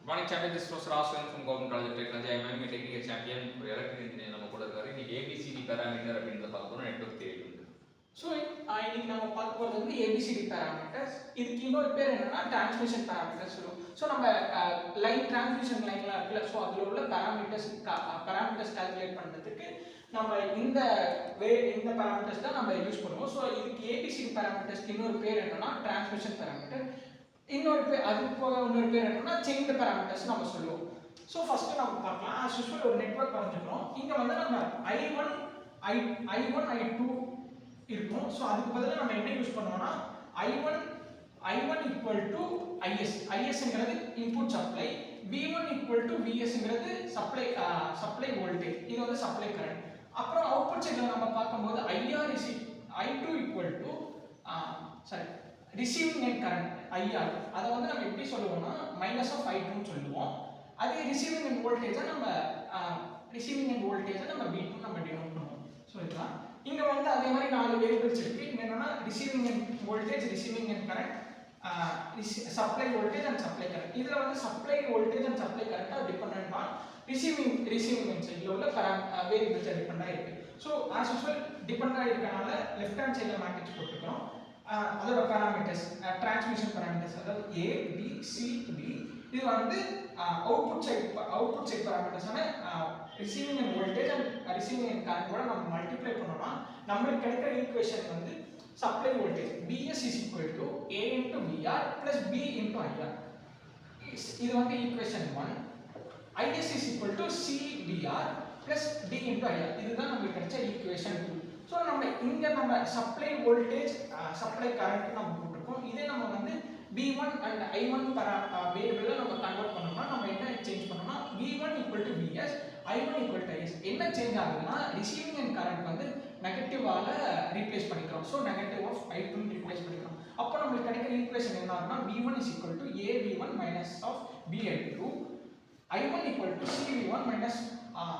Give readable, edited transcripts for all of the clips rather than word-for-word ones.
Morning champion, this is Professor Aswin from Government College of Technology. I am a technical champion for electrical engineer. நம்ம கூட இருக்காரு. இன்னைக்கு ABCD parameter அப்படின்றத பார்க்க போறோம். நெட்வொர்க் தியரி வந்து. ஸோ இன்னைக்கு நம்ம பார்க்க போகிறது வந்து ABCD பேராமீட்டர்ஸ். இதுக்கு இன்னொரு பேர் என்னன்னா டிரான்ஸ்மிஷன் பேராமீட்டர்ஸ் சொல்லுவோம். ஸோ நம்ம லைன் டிரான்ஸ்மிஷன் லைன்லாம் இருக்குல்ல, ஸோ அதில் உள்ள பேராமீட்டர்ஸ் கால்குலேட் பண்ணுறதுக்கு நம்ம இந்த பேராமீட்டர்ஸ் தான் நம்ம யூஸ் பண்ணுவோம். ஸோ இதுக்கு ABCD பேராமீட்டர்ஸ்க்கு இன்னொரு பேர் என்னன்னா டிரான்ஸ்மிஷன் பேராமீட்டர். இன்னொரு பேர் அதுக்கு போக இன்னொரு பேர் என்னன்னா செயின் பேராமீட்டர்ஸ் நம்ம சொல்லுவோம். ஸோ ஃபர்ஸ்ட் நம்ம பார்க்கலாம். ஆஸ் யூஸ்வல் ஒரு நெட்வொர்க் வரைஞ்சிக்கிறோம். இங்க வந்து நம்ம I1 I2 இருக்கும். ஸோ அதுக்கு பதிலாக நம்ம என்ன யூஸ் பண்ணுவோம்னா I1 equal to ISங்கிறது input supply, V1 equal to VSங்கிறது சப்ளை வோல்டேஜ், இது வந்து சப்ளை கரண்ட். அப்புறம் அவுட்புட் சைடுல நம்ம பார்க்கும்போது I2 equal to receiving end current IR, அதை வந்து நம்ம எப்படி சொல்லுவோம்னா மைனஸ் ஆஃப் I2 ன்னு சொல்லுவோம். அதே ரிசீவிங் எண்ட் வோல்டேஜை நம்ம V2 நம்ம டினோட் பண்ணுவோம். ஸோ இதுதான் இங்க வந்து அதே மாதிரி 4 வேரியபிள்ஸ் இருக்கு. என்னன்னா receiving end voltage, receiving end current, supply voltage and supply current. இதுல வந்து supply voltage and supply current dependent on receiving end சைடுல உள்ள வேரியபிள்ஸ் டிபெண்டா இருக்கு. ஸோ ஆஸ் யூஸ்வல் டிபெண்டா இருக்கனால லெஃப்ட் ஹேண்ட் சைடுல மேட்ரிக்ஸ் போட்டுக்கிறோம். அதோட பேராமீட்டர்ஸ் டிரான்ஸ்மிஷன் பேராமீட்டர்ஸ், அதாவது A B C D. இது வந்து அவுட்புட் சைடு பேராமீட்டர்ஸான receiving end voltage and receiving end current கூட நம்ம மல்டிப்ளை பண்ணோம்னா நம்மளுக்கு கிடைக்கிற ஈக்குவேஷன் வந்து supply voltage BS is equal to A into VR plus B into IR. இது வந்து equation 1. IS is equal to CVR plus D into IR. இதுதான் நமக்கு கிடைச்ச ஈக்குவேஷன் 2. ஸோ நம்ம சப்ளை வோல்டேஜ் சப்ளை கரண்ட் நம்ம போட்டிருக்கோம். இதே நம்ம வந்து V1 and I1 வேரியபிள்ல நம்ம கன்வெர்ட் பண்ணோம்னா நம்ம என்ன சேஞ்ச் பண்ணோம்னா V1 equal to VS, I1 equal to IS. என்ன சேஞ்ச் ஆகுதுன்னா ரிசீவிங் அண்ட் கரண்ட் வந்து நெகட்டிவால ரீப்ளேஸ் பண்ணிக்கிறோம். So negative of I2 replace பண்ணிக்கிறோம். அப்போ நம்மளுக்கு கிடைக்கிற ஈக்குவேஷன் என்ன ஆகும்னா V1 is equal to AV1 minus of BI2, I1 equal to CV1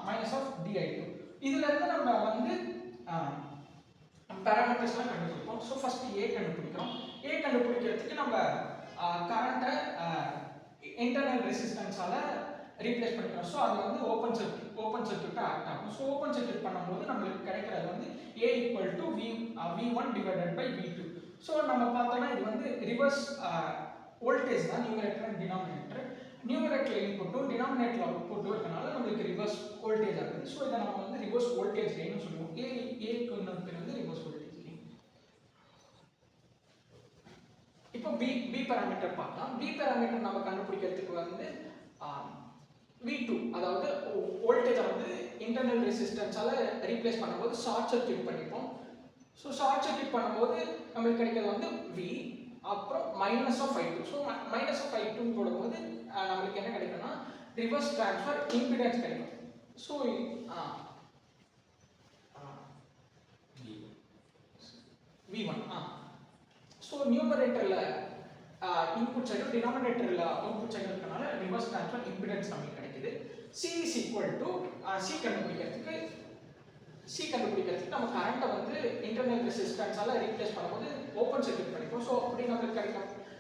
minus of DI2. இதுல இருந்து நம்ம வந்து பேராமீட்டர்ஸ்லாம் கண்டுபிடிப்போம். ஸோ ஃபர்ஸ்ட் A கண்டுபிடிக்கிறோம். A கண்டுபிடிக்கிறதுக்கு நம்ம கரண்ட்டை இன்டர்னல் ரெசிஸ்டன்ஸால ரீப்ளேஸ் பண்ணிக்கிறோம். ஸோ அது வந்து ஓப்பன் சர்க்யூட் ஆக்ட் ஆகும். ஸோ ஓப்பன் சர்க்யூட் பண்ணும்போது நம்மளுக்கு கிடைக்கிறது வந்து A equal to V1 divided by V2. So நம்ம பார்த்தோம்னா இது வந்து ரிவர்ஸ் வோல்டேஜ் தான், நியூமரேட்டர் அண்ட் டினாமினேட்டர். நியூமரேட்டர்ல இன்புட்டும் டினாமினேட்டர்ல அவுட்புட்டும் இருக்கனால நம்மளுக்கு ரிவர்ஸ் வோல்டேஜ் ஆகுது. ஸோ இதை நம்ம வந்து ரிவர்ஸ் வோல்டேஜ் கெயின்னு சொல்லுவோம். ஏக்கு இன்னொரு பேர் வந்து ரிவர்ஸ் வோல்டேஜ் கெயின். இப்போ பி பேராமீட்டர் பார்க்கலாம். பி பேராமீட்டர் நம்ம கண்டுபிடிக்கிறதுக்கு வந்து V2, அதாவது வோல்டேஜை வந்து இன்டர்னல் ரெசிஸ்டன்ஸால ரீப்ளேஸ் பண்ணும்போது ஷார்ட் சர்க்யூட் பண்ணிப்போம். ஸோ ஷார்ட் சர்க்யூட் பண்ணும்போது நம்மளுக்கு கிடைக்கிறது வந்து V அப்புறம் minus of I2. So minus of I2 போடும்போது நம்மளுக்கு என்ன கிடைக்கும்னா ரிவர்ஸ் ட்ரான்ஸ்ஃபர் இம்பிடன்ஸ் கிடைக்கும். ஸோ V1 ஸோ நியூமரேட்டர்ல இன்புட் சைடு டினாமினேட்டர்ல அவுட்புட் சைடு இருக்கனால ரிவர்ஸ் ட்ரான்ஸ்ஃபர் இம்பிடன்ஸ் நமக்கு கிடைக்குது. C is equal to C கண்டுபிடிக்கிறதுக்கு நம்ம கரண்ட்டை வந்து இன்டர்னல் ரெசிஸ்டன்ஸால ரீப்ளேஸ் பண்ணும்போது ஓப்பன் சர்க்யூட் பண்ணிப்போம். ஸோ அப்படி நம்மளுக்கு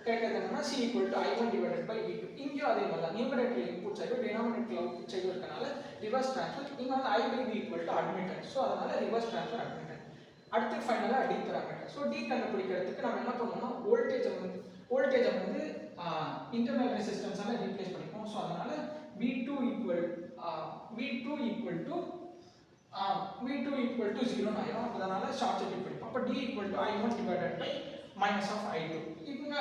கிடைக்கிறது என்னன்னா C equal to I1 divided by V2. இங்கேயும் அதே மாதிரி தான், numerator input side denominator output side இருக்கனால ரிவர்ஸ் ட்ரான்ஸ்ஃபர். இங்க வந்து I by V equal to admittance. So அதனால ரிவர்ஸ் ட்ரான்ஸ்ஃபர் அட்மிட்டன்ஸ். அடுத்து ஃபைனலா D பேராமீட்டர். ஸோ D கண்டுபிடிக்கிறதுக்கு நம்ம என்ன பண்ணுவோம்னா வோல்டேஜை வந்து இன்டர்னல் ரெசிஸ்டன்ஸால ரீப்ளேஸ் பண்ணிப்போம். ஸோ அதனால V2 equal to 0 ஆயிரும். அதனால ஷார்ட் சர்க்யூட் பண்ணிப்போம். அப்போ D equal to I1 divided by minus of I2. இங்க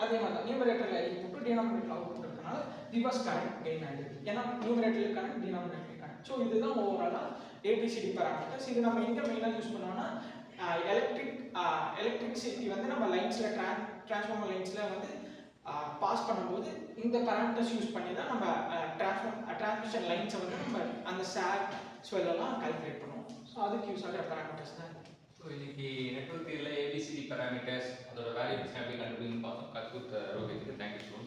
அதே மாதிரி தான், நியூமரேட்டர்ல இன்புட் டினாமினேட்டர்ல அவுட்புட் இருக்கனால ரிவர்ஸ் கரண்ட் கெயின் ஆயிடுது. ஏன்னா நியூமரேட்டர்ல கரண்ட் டினாமினேட்டர்ல கரண்ட். ஸோ இதுதான் ஓவராலா ABCD பேராமீட்டர்ஸ். இது நம்ம எங்க மெயினா யூஸ் பண்ணுவோம்னா எலக்ட்ரிசிட்டி வந்து நம்ம லைன்ஸ்ல டிரான்ஸ்ஃபார்மர் லைன்ஸ்ல வந்து பாஸ் பண்ணும்போது இந்த பேராமீட்டர்ஸ் யூஸ் பண்ணி தான் நம்ம டிரான்ஸ்மிஷன் லைன்ஸை வந்து நம்ம அந்த சாக் ஸ்வெல்லாம் கால்குலேட் பண்ணுவோம். ஸோ அதுக்கு யூஸ் ஆகிற பேராமீட்டர்ஸ் தான். ஸோ இன்னைக்கு நெட்வொர்க் தியரியில் ABCD பேராமீட்டர்ஸ் அதோட வேல்யூஸ் எப்படி கண்டுபிடிக்கணும்னு பார்த்தோம். கற்குத் ரோஹித், தேங்க்யூ.